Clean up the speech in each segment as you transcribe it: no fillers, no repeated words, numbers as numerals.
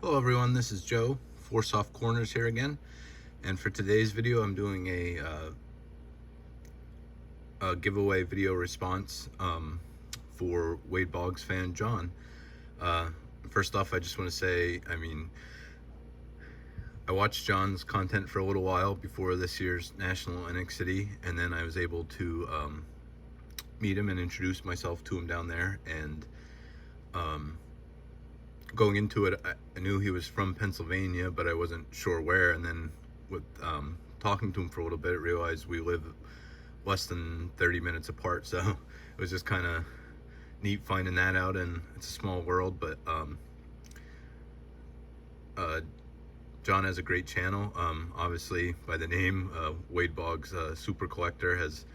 Hello everyone, this is Joe, Four Soft Corners here again, and for today's video I'm doing a giveaway video response for Wade Boggs fan John. First off, I just want to say, I watched John's content for a little while before this year's National in City, and then I was able to meet him and introduce myself to him down there, and going into it, I knew he was from Pennsylvania, but I wasn't sure where. And then with talking to him for a little bit, I realized we live less than 30 minutes apart. So it was just kind of neat finding that out. And it's a small world, but John has a great channel. Obviously, by the name, Wade Boggs Super Collector has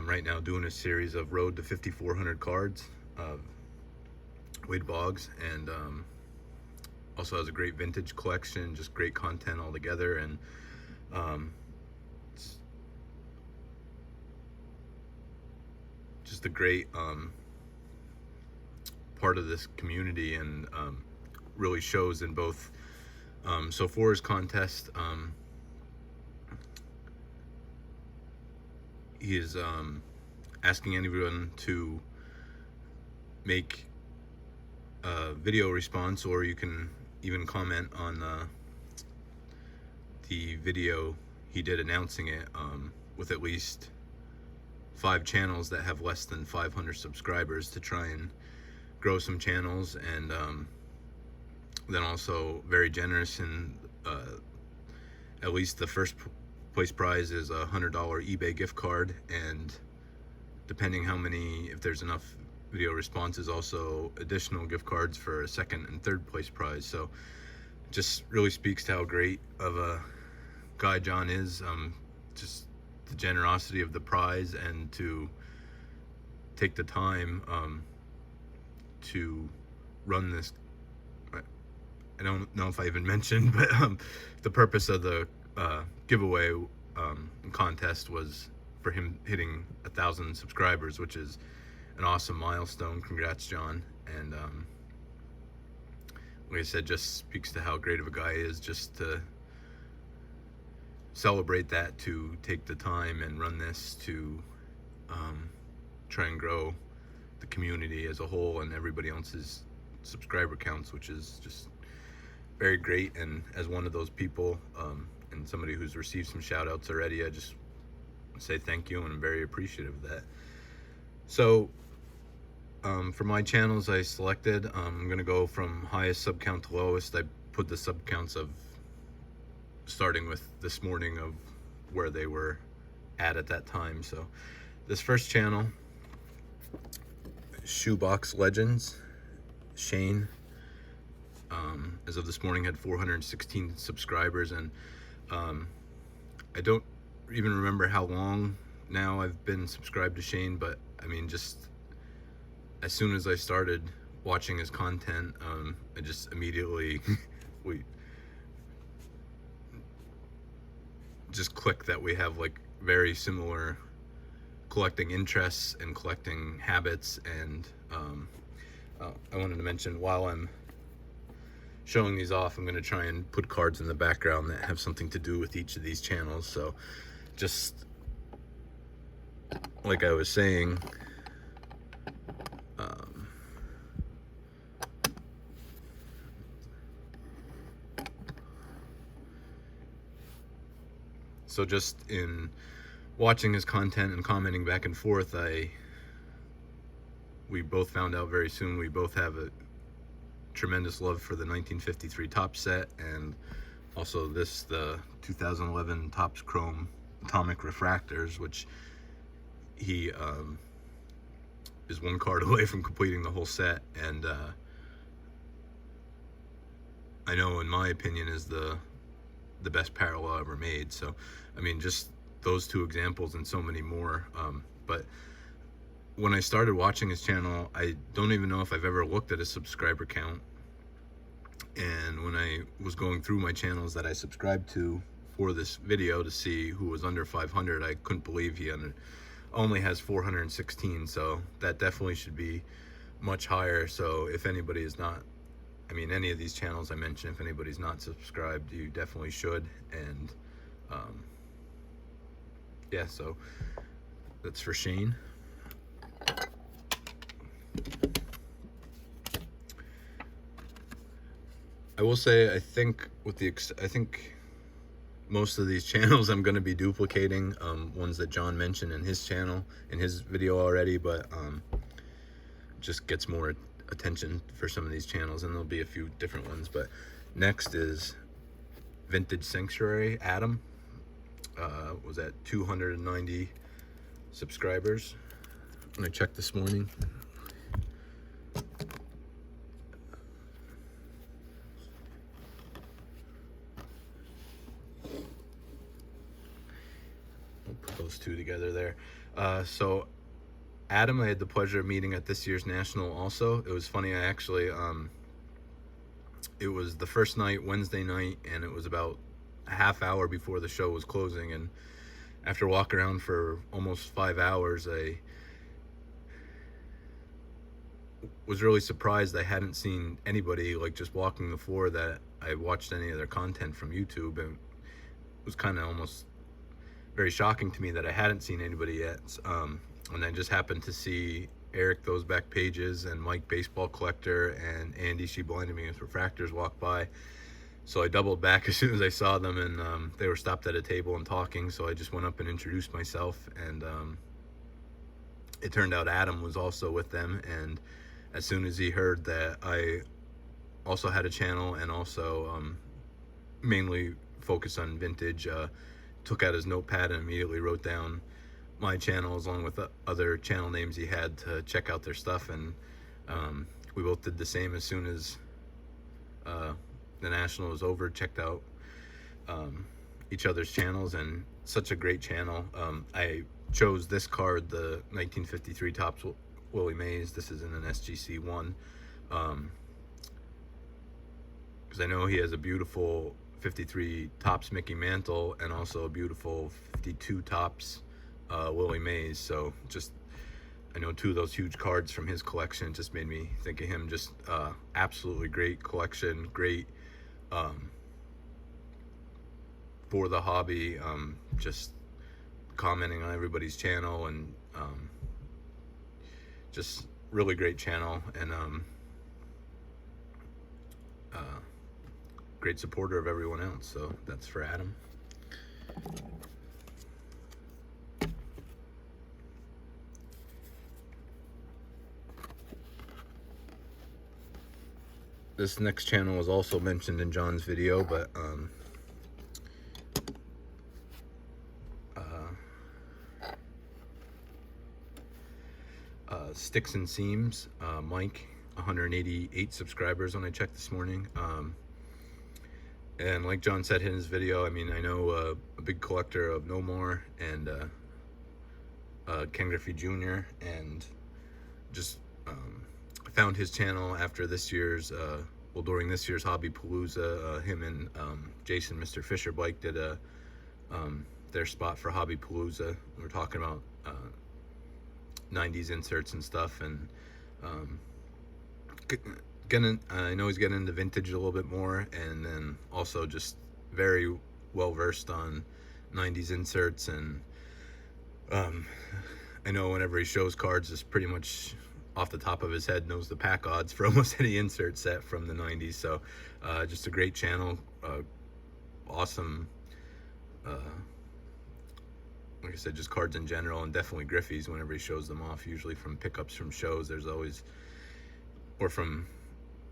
right now doing a series of Road to 5,400 cards. Wade Boggs, and also has a great vintage collection, just great content all together, and it's just a great part of this community, and really shows in both. So for his contest, he is asking anyone to make video response, or you can even comment on the video he did announcing it, with at least 5 channels that have less than 500 subscribers, to try and grow some channels. And then also very generous, and at least the first place prize is a $100 eBay gift card, and depending how many, if there's enough video responses, also additional gift cards for a second and third place prize. So just really speaks to how great of a guy John is, just the generosity of the prize, and to take the time to run this. I don't know if I even mentioned, but the purpose of the giveaway contest was for him hitting 1,000 subscribers, which is an awesome milestone. Congrats, John. And like I said, just speaks to how great of a guy he is, just to celebrate that, to take the time and run this, to try and grow the community as a whole and everybody else's subscriber counts, which is just very great. And as one of those people, and somebody who's received some shout outs already, I just say thank you, and I'm very appreciative of that. So for my channels I selected, I'm going to go from highest sub count to lowest. I put the sub counts of starting with this morning of where they were at that time. So this first channel, Shoebox Legends, Shane, as of this morning had 416 subscribers, and I don't even remember how long now I've been subscribed to Shane, but I mean, just as soon as I started watching his content, I just immediately we just clicked that we have like very similar collecting interests and collecting habits. And I wanted to mention, while I'm showing these off, I'm going to try and put cards in the background that have something to do with each of these channels. So just like I was saying, so just in watching his content and commenting back and forth, we both found out very soon we both have a tremendous love for the 1953 Topps set, and also the 2011 Topps Chrome Atomic Refractors, which he is one card away from completing the whole set, and I know, in my opinion, is the best parallel ever made. So I mean, just those 2 examples and so many more. But when I started watching his channel, I don't even know if I've ever looked at his subscriber count. And when I was going through my channels that I subscribed to for this video to see who was under 500, I couldn't believe he only has 416. So that definitely should be much higher. So if anybody is not I mean, any of these channels I mentioned, if anybody's not subscribed, you definitely should. And yeah, so that's for Shane. I will say, I think most of these channels I'm going to be duplicating, ones that John mentioned in his channel, in his video already, but just gets more attention for some of these channels, and there'll be a few different ones. But next is Vintage Sanctuary. Adam was at 290 subscribers when I checked this morning. I'll put those two together there. So Adam, I had the pleasure of meeting at this year's National also. It was funny, I actually, it was the first night, Wednesday night, and it was about a half hour before the show was closing, and after walking around for almost 5 hours, I was really surprised I hadn't seen anybody, like, just walking the floor that I watched any of their content from YouTube, and it was kind of almost very shocking to me that I hadn't seen anybody yet. And I just happened to see Eric Those Back Pages and Mike Baseball Collector and Andy She Blinded Me with Refractors walk by. So I doubled back as soon as I saw them, and they were stopped at a table and talking, so I just went up and introduced myself, and it turned out Adam was also with them. And as soon as he heard that I also had a channel and also mainly focused on vintage, took out his notepad and immediately wrote down my channels along with the other channel names he had to check out their stuff. And we both did the same as soon as the National was over, checked out each other's channels, and such a great channel. I chose this card, the 1953 Topps Willie Mays. This is in an SGC 1, because I know he has a beautiful 53 Topps Mickey Mantle and also a beautiful 52 Topps Willie Mays. So just, I know two of those huge cards from his collection just made me think of him. Just absolutely great collection, great for the hobby, just commenting on everybody's channel, and just really great channel, and great supporter of everyone else. So that's for Adam. This next channel was also mentioned in John's video, but Sticks and Seams, Mike, 188 subscribers when I checked this morning. And like John said in his video, I mean, I know a big collector of No More and Ken Griffey Jr., and just found his channel after this year's, well, during this year's Hobby Palooza. Him and Jason, Mr. Fisher Bike, did their spot for Hobby Palooza. We were talking about 90s inserts and stuff, and I know he's getting into vintage a little bit more, and then also just very well versed on 90s inserts. And I know whenever he shows cards, is pretty much off the top of his head knows the pack odds for almost any insert set from the 90s. So just a great channel, awesome, like I said, just cards in general, and definitely Griffey's whenever he shows them off, usually from pickups from shows. There's always, or from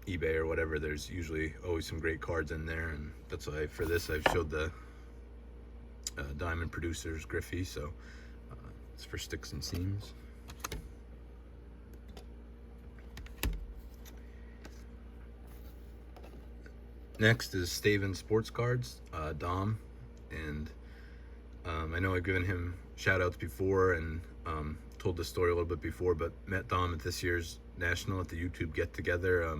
eBay or whatever, there's usually always some great cards in there. And that's why for this I've showed the Diamond Producers Griffey. So it's for Sticks and Seams. Next is Staven Sports Cards, Dom, and I know I've given him shout outs before and told the story a little bit before, but met Dom at this year's National at the YouTube get together.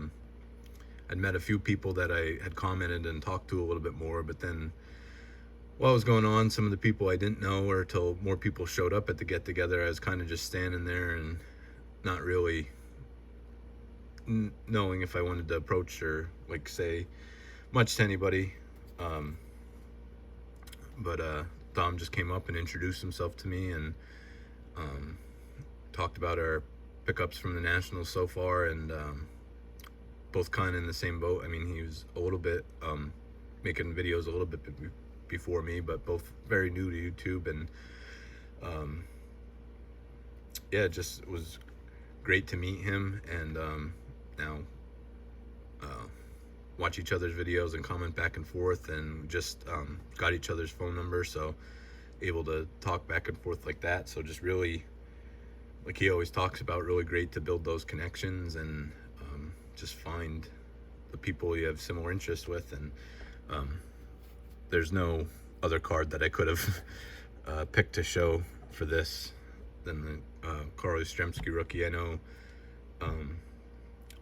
I'd met a few people that I had commented and talked to a little bit more, but then while it was going on, some of the people I didn't know, or till more people showed up at the get together, I was kind of just standing there and not really knowing if I wanted to approach or like say much to anybody. Um, but Dom just came up and introduced himself to me, and um, talked about our pickups from the Nationals so far, and both kind of in the same boat. I mean, he was a little bit making videos a little bit before me, but both very new to YouTube, and yeah, it just was great to meet him, and now watch each other's videos and comment back and forth, and just got each other's phone number, so able to talk back and forth like that. So just really, like he always talks about, really great to build those connections and just find the people you have similar interests with. And there's no other card that I could have picked to show for this than the Carl Yastrzemski rookie. I know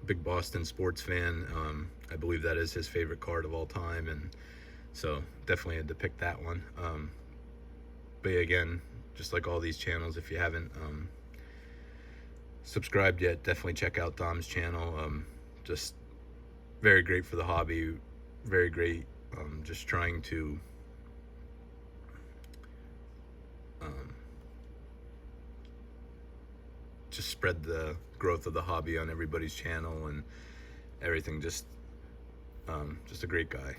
big Boston sports fan. I believe that is his favorite card of all time, and so definitely had to pick that one. But yeah, again, just like all these channels, if you haven't subscribed yet, definitely check out Dom's channel. Just very great for the hobby, very great. Just trying to just spread the growth of the hobby on everybody's channel and everything. Just a great guy.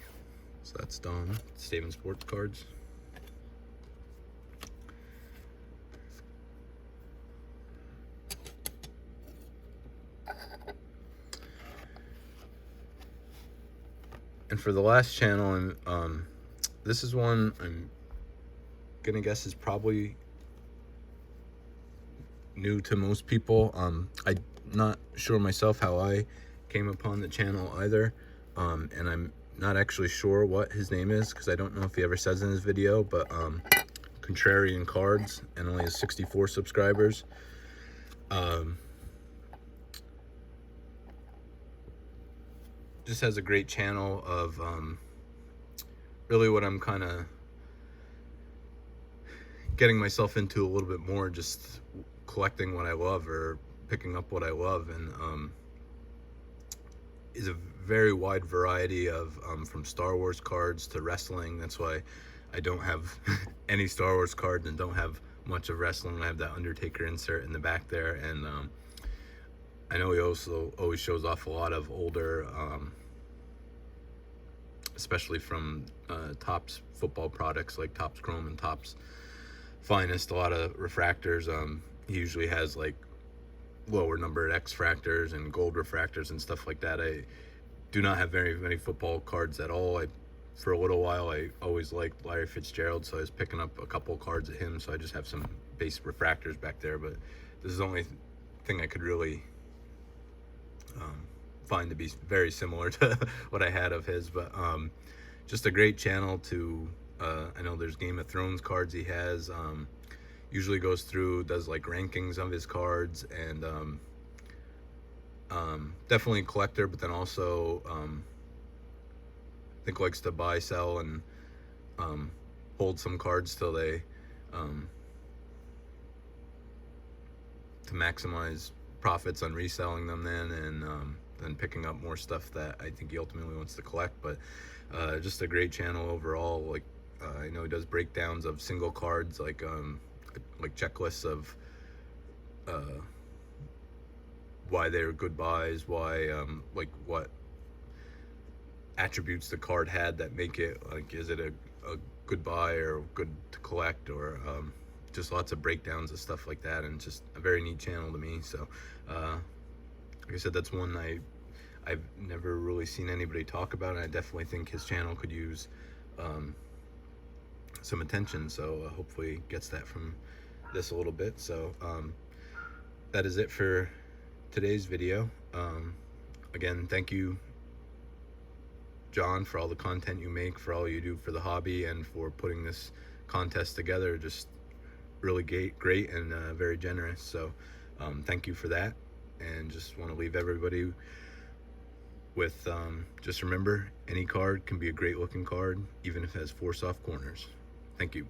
So that's Dom, Staven Sports Cards. And for the last channel, this is one I'm gonna guess is probably new to most people. I'm not sure myself how I came upon the channel either, and I'm not actually sure what his name is, because I don't know if he ever says in his video, but Contrarian Cards, and only has 64 subscribers. Just has a great channel of really what I'm kind of getting myself into a little bit more, just collecting what I love or picking up what I love, and is a very wide variety of from Star Wars cards to wrestling. That's why I don't have any Star Wars cards and don't have much of wrestling. I have that Undertaker insert in the back there, and I know he also always shows off a lot of older, especially from Topps football products like Topps Chrome and Topps Finest, a lot of refractors. He usually has like lower numbered X fractors and gold refractors and stuff like that. I do not have very many football cards at all. For a little while, I always liked Larry Fitzgerald, so I was picking up a couple cards of him, so I just have some base refractors back there. But this is the only thing I could really find to be very similar to what I had of his. But just a great channel to I know there's Game of Thrones cards he has. Usually goes through, does like rankings of his cards, and definitely a collector, but then also I think likes to buy, sell, and hold some cards till they to maximize profits on reselling them then, and then picking up more stuff that I think he ultimately wants to collect. But just a great channel overall. Like I know he does breakdowns of single cards, like checklists of why they're good buys, why like what attributes the card had that make it, like, is it a good buy or good to collect, or just lots of breakdowns of stuff like that, and just a very neat channel to me. So like I said, that's one I've never really seen anybody talk about, and I definitely think his channel could use some attention, so hopefully gets that from this a little bit. So that is it for today's video. Again, thank you, John, for all the content you make, for all you do for the hobby, and for putting this contest together. Just really great and very generous. So thank you for that, and just want to leave everybody with just remember, any card can be a great looking card, even if it has 4 soft corners. Thank you.